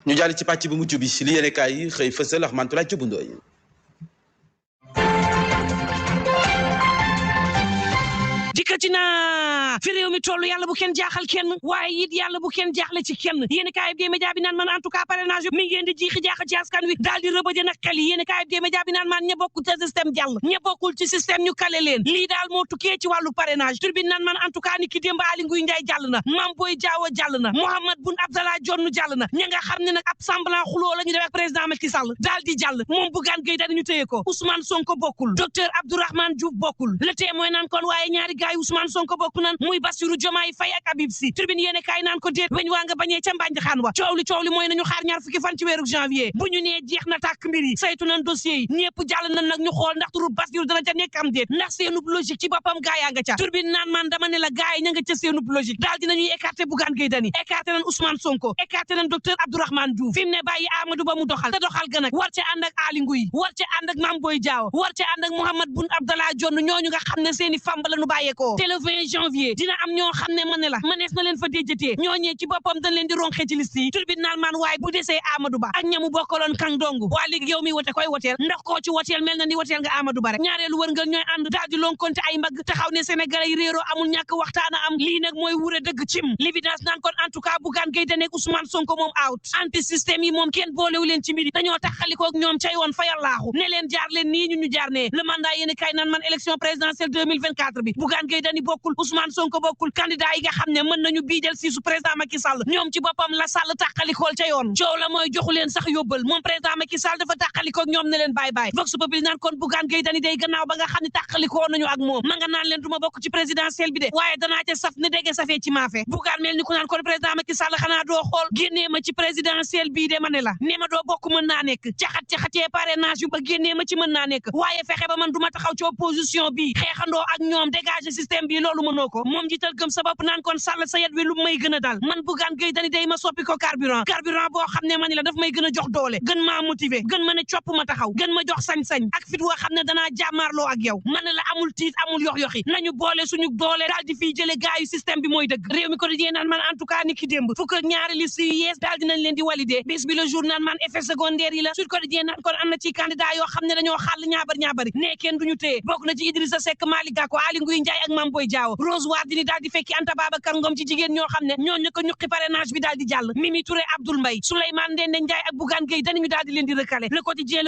ñu jàll ci pàcc bu mujj bi li yéenekaay yi xëy fësal ak Mantoulaye Thioub Ndoye. dikkati na fi réew mi toll yàlla bu kenn jaaxal kenn waaye it yàlla bu kenn jaaxle ci kenn yéeni kaay bi média bi naan man en tout cas parrainage mi ngeen di jiixi jaaxa ci askan wi daal di rëbëje nag xel yi yéeni kaay bi média bi naan man ña bokkul ci système jàll ña bokkul ci système ñu kale leen lii daal moo tukkee ci wàllu parrainage turbine naan man en tout cas ni ki démb Aly Ngouille Ndiaye jàll na Mame Boye Diao jàll na Mahammed Boun Abdallah Dionne jàll na ña nga xam ne nag ab semblant xuloo la ñu def ak président Macky Sall daal di jàll moom Bougane Gueye Dany ñu téye ko Ousmane Sonko bokkul docteur Abdourahmane Diouf bokkul le témoin naan kon waaye ñaari gaay Ousmane Sonko bokk nan muy Bassirou Diomaye Faye ak Habib Sy tribune yéene kaay naan ko déet weñ waa nga bañee ca mbànjaxaan wa coow li mooy nañu xaar ñaar fukki fan ci weeru janvier bu ñu nee jeex na tàkk mbir yi saytu nan dossier yi ñëpp jàll nan nag ñu xool ndax turu Bassirou dana ca nekk am déet ndax seenub logique ci boppam gaayaa nga ca tribune naan man dama ne la gaay ña nga ca seenub logique daal dinañuy écarté Bougane Gueye Dany écarté nan Ousmane Sonko écarté nan docteur Abdourahmane Diouf fi mu ne bàyyi Amadou Ba mu doxal te doxal ga nag war ca ànd ak Aly Ngouille war ca ànd ak Mame Boye Diao war ca ànd ak Mahammed Boun Abdallah Dionne ñooñu nga xam ne seeni famba la ñu bàyyeekoo te le 20 janvier dina am ñoo xam ne man ne la mënees na leen fa déjjatee ñooñee ci boppam dañ leen di ronxee ci liste yi tribunal man waaye bu desee Amadou Ba ak ñamu bokkaloon kang dong waa léegi yow mi wote koy woteel ndax koo ci woteel mel na ni woteel nga Amadou Ba rek ñaareelu wërngal ñooy ànd daal di lonkonte ay mbagg taxaw ne Sénégalais yi réeroo amul ñàkk waxtaana am lii nag mooy wure dëgg cim l'évidence naan kon en tout cas Bougane Gueye Dany ak Ousmane Sonko moom out anti système yi moom kenn boolewu leen ci mbiri dañoo taxalikoog ñoom ca yoon fa yàllaaxu ne leen jaar leen nii ñu jaar ne le mandat yéen kay naan man élection présidentielle 2024 bi Bougane Gueye Dany bokkul Ousmane Sonko bokkul candidat yi nga xam ne mën nañu biijal si su président Macky Sall ñoom ci boppam la Sall tàqalikool ca yoon coow la mooy joxu leen sax yóbbal moom président Macky Sall dafa tàqalikoog ñoom ne leen bye bye vox populi naan kon Bougane Gueye Dany day gannaaw ba nga xam ne tàqalikoo nañu ak moom ma nga naan leen du ma bokk ci présidentielle bi de waaye danaa ca saf ne dégge safee ci maafe Bougane mel ni ku naan kon président Macky Sall xanaa doo xool génnee ma ci présidentielle bii de ma ne la ne ma doo bokk mën naa nekk caxat-caxatee parrainage yu ba génnee ma ci mën naa nekk waaye fexe ba man du ma taxaw ci opposition bi xeexandoo ak ñoom dégager système bi loolu mënoo ko moom jiital gëm sa bopp naan kon Sall sa yet wi lu may gën a dal man Bougane Gueye Dany day ma soppi ko carburant boo xam ne ma ni la daf may gën a jox doole gën maa motiver gën ma ne copp ma taxaw gën ma jox sañ-sañ ak fit woo xam ne danaa jàmmaarloo ak yow ma ne la amul tiit amul yox-yoxi nañu boole suñu doole daal di fiy jële gaayu système bi mooy dëgg réew mi ko di naan man en tout cas ni ki démb fukk ak ñaari liste yu yees daal dinañ leen di valider bis bi le jour naan man effet secondaire yi la Sud Quotidien naan kon am na ci candidat yoo xam ne dañoo xàll ñaabari ne kenn duñu téye bokk na ci Idrissa Seck Malick Gakou Aly Ngouille Ndiaye ak Mame Boye Diao Rose Wardini daal di fekki Anta Babacar Ngom ci jigéen ñoo xam ne ñoo ñu ko ñuqi parrainage bi daal di jàll Mimi Touré Abdoul Mbaye Souleymane Ndéné Ndiaye ak Bougane Gueye Dany ñu daal di leen di recalé le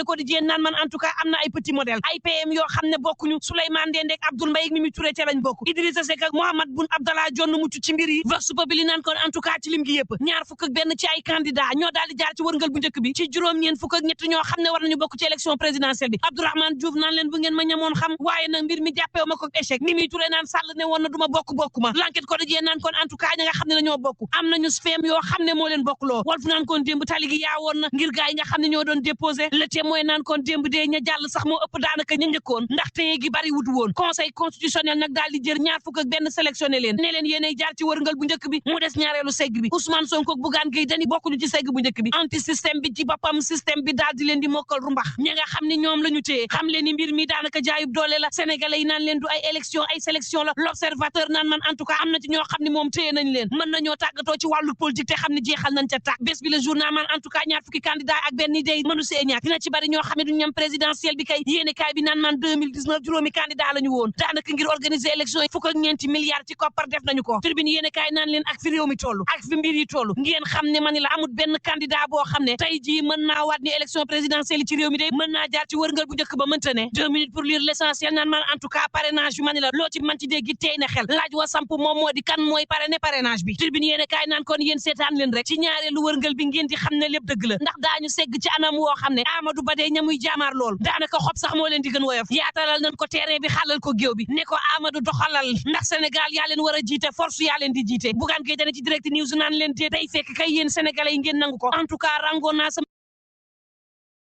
quotidien naan man en tout cas am na ay petit modèle ay PM yoo xam ne bokkuñu Souleymane Ndéné ak Abdoul Mbaye ak Mimi Touré ca lañ bokk Idrissa Seck ak Mahammed Boun Abdallah Dionne mucc ci mbir yi vox populi naan kon en tout cas ci lim gi yëpp ñaar fukk ak benn ci ay candidat ñoo daal di jaar ci wërngal bu njëkk bi ci juróom-ñeent fukk ak ñett ñoo xam ne war nañu bokk ci élection présidentielle bi Abdourahmane Diouf naan leen bu ngeen ma ñamoon xam waaye nag mbir mi jàppeewu ma ko échec Mimi Touré naan Sall ne woon na du ma bokk ma l'enquête quotidien naan kon en tout cas ña nga xam ne dañoo bokk am nañu feem yoo xam ne moo leen bokk loo Walf naan kon démb tali gi yaa woon na ngir gaay yi nga xam ne ñoo doon déposé le témoin naan kon démb dee ña jàll sax moo ëpp daanaka ña njëkkoon ndax téye gi bari wut woon conseil constitutionnel nag daal di jër ñaar fukk ak benn sélectionné leen ne leen yéenay jaar ci wërngal bu njëkk bi mu des ñaareelu segg bi Ousmane Sonko ak Bougane Gueye Dany bokkuñu ci segg bu njëkk bi anti système bi ci boppam système bi daal di leen di mokkal rumbax ña nga xam ne ñoom la ñu téye xam leen ni mbir mi daanaka jaayub doole la sénégalais yi naan leen du ay élection ay sélection la l'observateur naan man en tout cas am na ci ñoo xam ne moom téye nañ leen mën nañoo tàggatoo ci wàllu politique te xam ne jeexal nañ ca tàkk bés bi le journal man en tout cas ñaar fukki candidat ak benn day mënu see ñàkk dina ci bari ñoo xam ne duñ ñam présidentielle bi kay yéene kaay bi naan man 2019 juróomi candidat la ñu woon daanaka ngir organiser élection yi fukk ak ñeenti milliards ci koppar def nañu ko tribune yéene kaay naan leen ak fi réew mi toll ak fi mbir yi toll ngeen xam ne mani la amul benn candidat boo xam ne tey jii mën naa waat ni élection présidentielle yi ci réew mi day mën naa jaar ci wërngal bu njëkk ba mënta ne 2 minutes pour lire l'essentiel naan man en tout cas parrainage bi mani la loo ci man ci dégg tey na xel laaj wa samp moom moo di kan mooy parrainage bi tribune yéene kaay naan kon yéen seetaan leen rek ci ñaareelu wërngal bi ngeen di xam ne lépp dëgg la ndax daañu segg ci anam woo xam ne Amadou Ba dee ñamuy jaamaar lool daanaka xob sax moo leen di gën woyof yaatalal nañ ko terrain bi xalal ko géew bi ne ko Amadou doxalal ndax Sénégal yaa leen war a jiite force yaa leen di jiite Bougane Gueye Dany ci direct news naan leen dee day fekk kay yéen sénégalais yi ngeen nangu ko en tout cas rango naa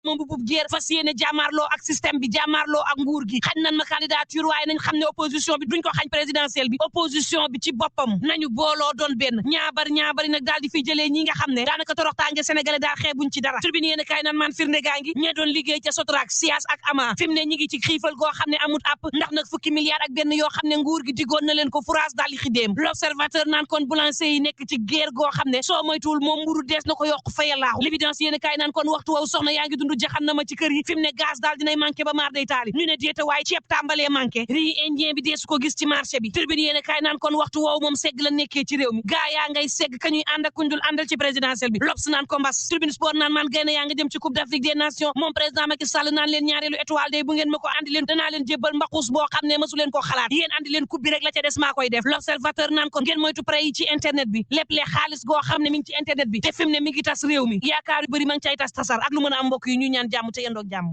moom bu guerre fas yéene jàmmaarloo ak système bi jàmmaarloo ak nguur gi xañ nañ ma candidature waaye nañ xam ne opposition bi duñ ko xañ présidentielle bi opposition bi ci boppam nañu booloo doon benn ñaabari nag daal di fiy jëlee ñi nga xam ne daanaka toroxtaange sénégalais daal xeebuñ ci dara tribune yéen kaay naan man firnde gaa ngi ñee doon liggéey ca Sotrac Sias ak Ama fi mu ne ñi ngi ci xiifal goo xam ne amut app ndax nag fukki milliards ak benn yoo xam ne nguur gi digoon na leen ko France daal di xidéem l'observateur naan kon boulanger yi nekk ci guerre goo xam ne soo moytuwul moom mburu dees na ko yokk faya laaxu l'évidence yéen kaay naan kon waxtu waw soxna yaa ngi dund jaxannama ci kër yi fi mu ne gaz daal dinay manqué ba maar day taali ñu ne déeta waaye ceeb tàmbalee manqué riz indien bi deesu ko gis ci marché bi tribune yéen kaay naan kon waxtu woowu moom segg la nekkee ci réew mi gaa yaa ngay segg ka ñuy ànd ak kuñ dul àndal ci présidentielle bi L'Obs naan ko mbas tribune sport naan man gaynde yaa nga jëm ci coupe d'Afrique des nations moom président Macky Sall naan leen ñaareelu étoile day bu ngeen ma ko andi leen danaa leen jébbal mbaxus boo xam ne mësu leen ko xalaat yéen andi leen coupe bi rek la ca des maa koy def L'Observateur naan ko ngeen moytu prêt yi ci internet bi lépp le xaalis goo xam ne mi ngi ci internet bi te fi mu ne mi ngi tas réew mi yaakaar yu bëri ma ngi cay tas tasar ak lu mën a am mbokk yi ñu ñaan jàmm te yendoog jàmm